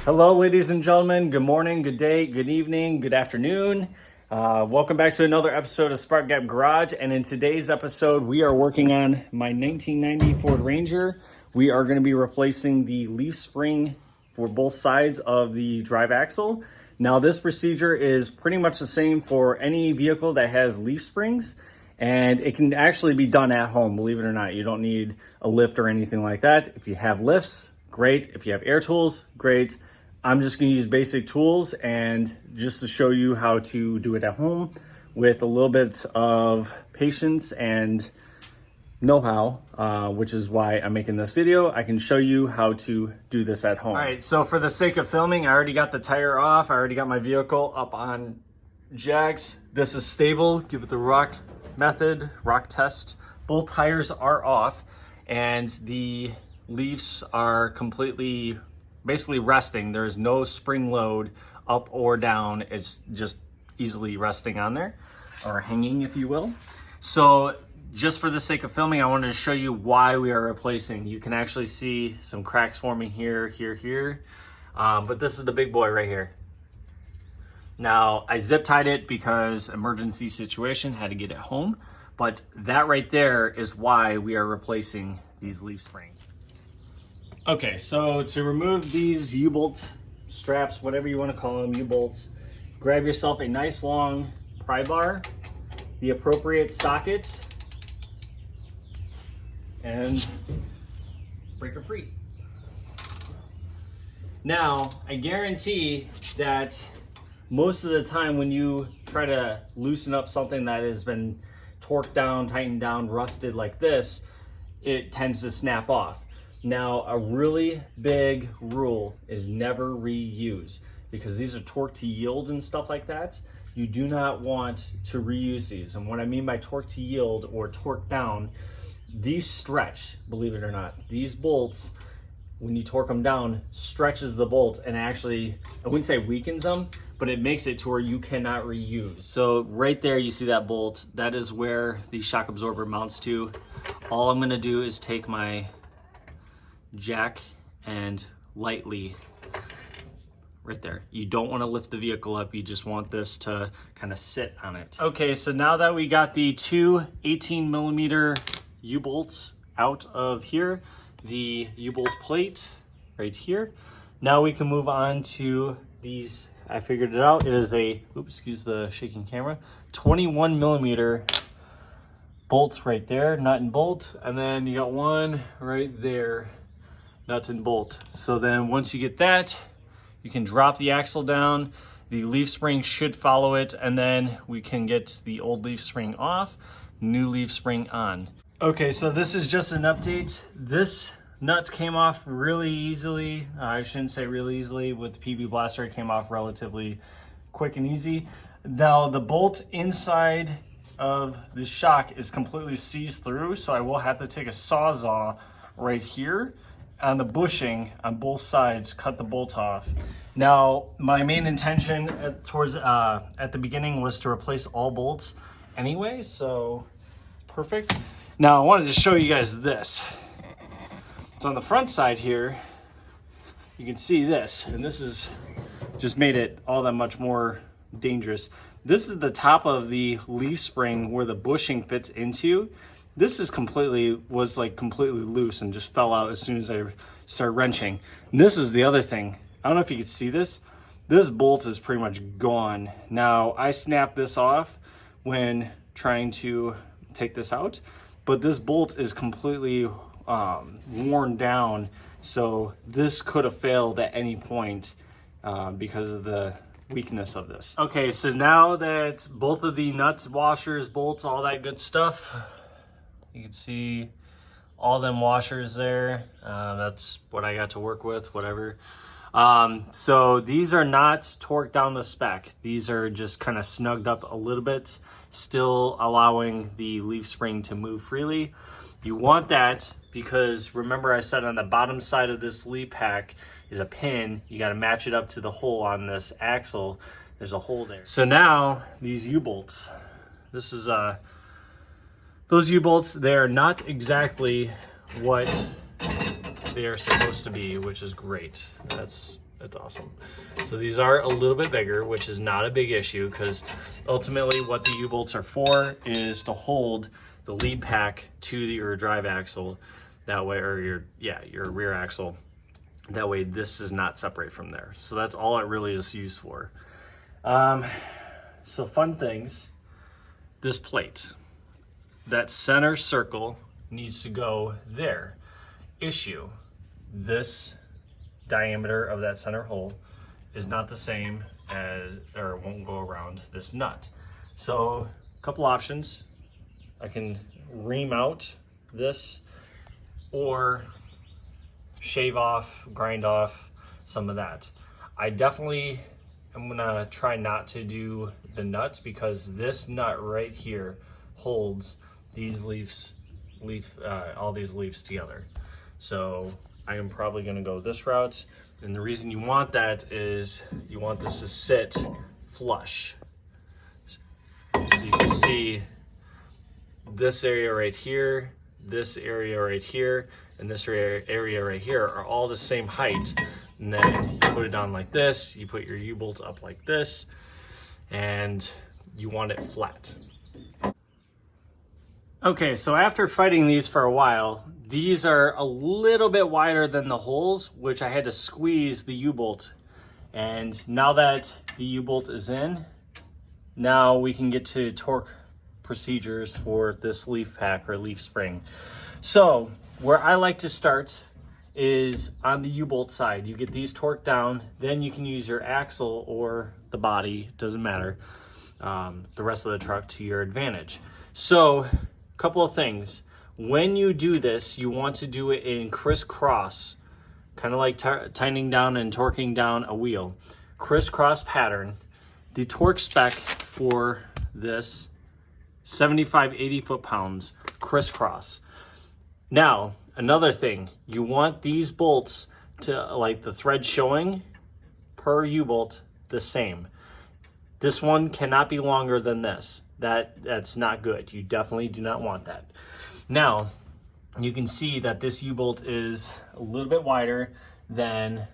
Hello, ladies and gentlemen. Good morning, good day, good evening, good afternoon. Welcome back to another episode of Spark Gap Garage. And in today's episode, we are working on my 1990 Ford Ranger. We are going to be replacing the leaf spring for both sides of the drive axle. Now, this procedure is pretty much the same for any vehicle that has leaf springs, and it can actually be done at home, believe it or not. You don't need a lift or anything like that. If you have lifts, great. If you have air tools, great. I'm just going to use basic tools and just to show you how to do it at home with a little bit of patience and know-how, which is why I'm making this video. I can show you how to do this at home. All right, so for the sake of filming, I already got the tire off. I already got my vehicle up on jacks. This is stable. Give it the rock method, rock test. Both tires are off and the leaves are completely basically resting. There's no spring load up or down. It's just easily resting on there, or hanging, if you will. So just for the sake of filming, I wanted to show you why we are replacing. You can actually see some cracks forming here, here. But this is the big boy right here. Now, I zip tied it because emergency situation, had to get it home. But that right there is why we are replacing these leaf springs. Okay, so to remove these U-bolt straps, whatever you want to call them, U-bolts, grab yourself a nice long pry bar, the appropriate socket, and break her free. Now, I guarantee that most of the time when you try to loosen up something that has been torqued down, tightened down, rusted like this, it tends to snap off. Now, a really big rule is never reuse, because these are torque to yield and stuff like that. You do not want to reuse these. And what I mean by torque to yield or torque down, these stretch, believe it or not. These bolts, when you torque them down, stretches the bolts and actually, I wouldn't say weakens them, but it makes it to where you cannot reuse. So right there, you see that bolt, that is where the shock absorber mounts to. All I'm gonna do is take my jack and lightly, right there. You don't want to lift the vehicle up, you just want this to kind of sit on it. Okay, so now that we got the two 18mm U-bolts out of here, the U-bolt plate right here, now we can move on to these. I figured it out. It is a, oops, excuse the shaking camera, 21mm bolts right there, nut and bolt, and then you got one right there, nut and bolt. So then once you get that, you can drop the axle down, the leaf spring should follow it, and then we can get the old leaf spring off, new leaf spring on. Okay, so this is just an update. This nut came off really easily. I shouldn't say really easily. With the PB Blaster, it came off relatively quick and easy. Now the bolt inside of the shock is completely seized through, so I will have to take a Sawzall right here on the bushing on both sides, cut the bolt off. Now, my main intention at the beginning was to replace all bolts anyway, so perfect. Now, I wanted to show you guys this. So on the front side here, you can see this, and this is just made it all that much more dangerous. This is the top of the leaf spring where the bushing fits into. This is completely loose and just fell out as soon as I started wrenching. And this is the other thing. I don't know if you can see this. This bolt is pretty much gone. Now, I snapped this off when trying to take this out, but this bolt is completely worn down. So this could have failed at any point because of the weakness of this. Okay, so now that both of the nuts, washers, bolts, all that good stuff, you can see all them washers there. That's what I got to work with, whatever. So these are not torqued down to spec. These are just kind of snugged up a little bit, still allowing the leaf spring to move freely. You want that because remember I said on the bottom side of this leaf pack is a pin. You got to match it up to the hole on this axle. There's a hole there. So now these U-bolts, this is those U-bolts, they're not exactly what they are supposed to be, which is great. That's That's awesome. So these are a little bit bigger, which is not a big issue because ultimately what the U-bolts are for is to hold the lead pack to your drive axle. That way, or your rear axle. That way this is not separate from there. So that's all it really is used for. So fun things, this plate, that center circle needs to go there. Issue, this diameter of that center hole is not the same as, or won't go around this nut. So a couple options. I can ream out this or shave off, grind off some of that. I definitely am gonna try not to do the nuts because this nut right here holds these all these leaves together. So I am probably gonna go this route. And the reason you want that is you want this to sit flush. So you can see this area right here, this area right here, and this area right here are all the same height. And then you put it on like this, you put your U-bolts up like this, and you want it flat. Okay, so after fighting these for a while, these are a little bit wider than the holes, which I had to squeeze the U-bolt. And now that the U-bolt is in, now we can get to torque procedures for this leaf pack or leaf spring. So where I like to start is on the U-bolt side. You get these torqued down, then you can use your axle or the body, doesn't matter, the rest of the truck to your advantage. So couple of things. When you do this, you want to do it in crisscross, kind of like tightening down and torquing down a wheel. Crisscross pattern. The torque spec for this, 75, 80 foot-pounds, crisscross. Now, another thing, you want these bolts to, like the thread showing per U-bolt, the same. This one cannot be longer than this. That's not good. You definitely do not want that. Now, you can see that this U-bolt is a little bit wider than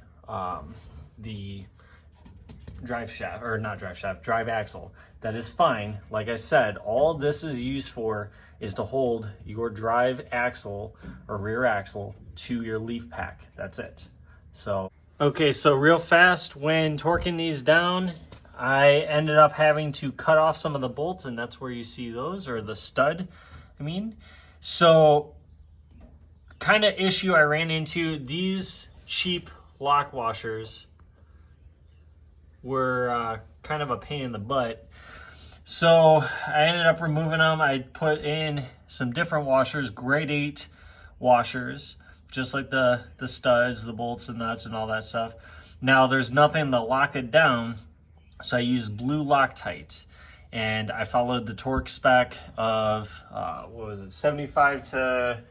the drive shaft, or not drive shaft, drive axle. That is fine. Like I said, all this is used for is to hold your drive axle or rear axle to your leaf pack. That's it. So, okay, so real fast, when torquing these down, I ended up having to cut off some of the bolts, and that's where you see those, or the stud, I mean. So, kind of issue I ran into, these cheap lock washers were kind of a pain in the butt. So, I ended up removing them. I put in some different washers, grade 8 washers, just like the studs, the bolts, the nuts, and all that stuff. Now, there's nothing to lock it down, so I used blue Loctite, and I followed the torque spec of, what was it, 75 to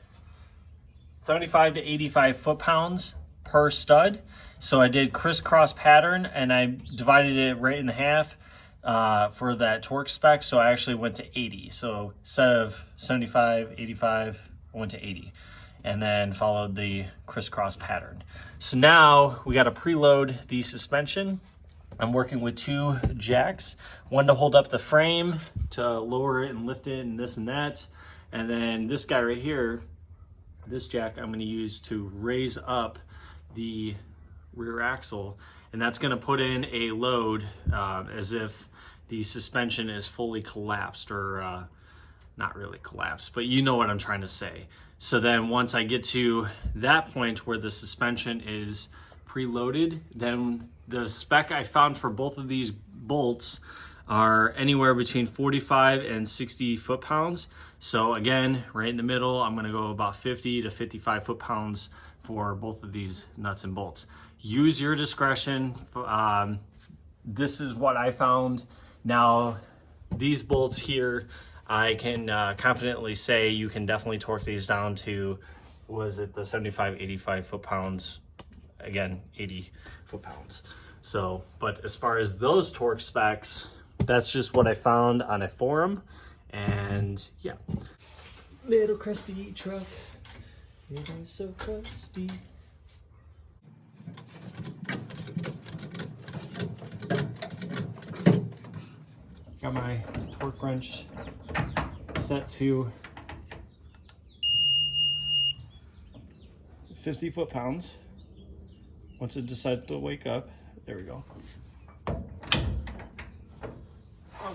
85 foot-pounds per stud. So I did crisscross pattern, and I divided it right in half for that torque spec, so I actually went to 80. So instead of 75, 85, I went to 80, and then followed the crisscross pattern. So now we got to preload the suspension. I'm working with 2 jacks, one to hold up the frame, to lower it and lift it and this and that. And then this guy right here, this jack I'm gonna use to raise up the rear axle. And that's gonna put in a load as if the suspension is fully collapsed, or not really collapsed, but you know what I'm trying to say. So then once I get to that point where the suspension is preloaded, then the spec I found for both of these bolts are anywhere between 45 and 60 foot-pounds. So again, right in the middle, I'm gonna go about 50 to 55 foot-pounds for both of these nuts and bolts. Use your discretion. This is what I found. Now, these bolts here, I can confidently say you can definitely torque these down to, was it the 75, 85 foot-pounds? Again, 80 foot-pounds. So, but as far as those torque specs, that's just what I found on a forum. And yeah. Little crusty truck, it is so crusty. Got my torque wrench set to 50 foot-pounds. Once it decides to wake up, there we go.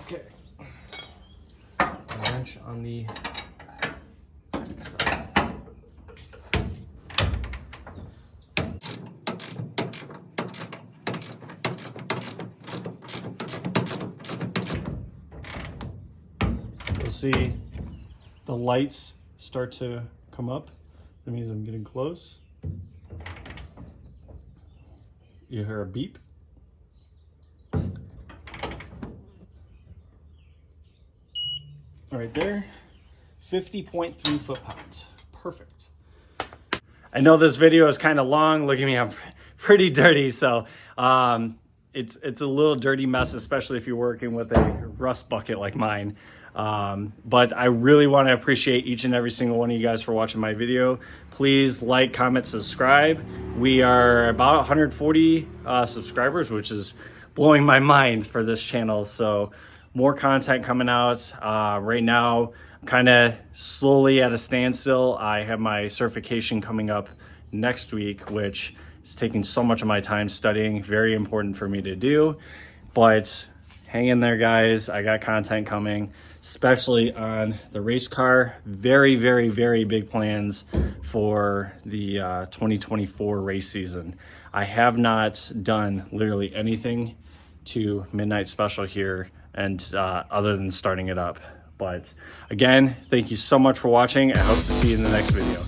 Okay. Wrench on the side. You'll see the lights start to come up. That means I'm getting close. You hear a beep. Right there, 50.3 foot-pounds. Perfect. I know this video is kind of long. Look at me, I'm pretty dirty. So it's a little dirty mess, especially if you're working with a rust bucket like mine. But I really want to appreciate each and every single one of you guys for watching my video. Please like, comment, subscribe. We are about 140 subscribers, which is blowing my mind for this channel. So more content coming out. Right now, I'm kind of slowly at a standstill. I have my certification coming up next week, which is taking so much of my time studying. Very important for me to do, but hang in there, guys. I got content coming, especially on the race car. Very, very, very big plans for the 2024 race season. I have not done literally anything to Midnight Special here, and other than starting it up. But again, thank you so much for watching. I hope to see you in the next video.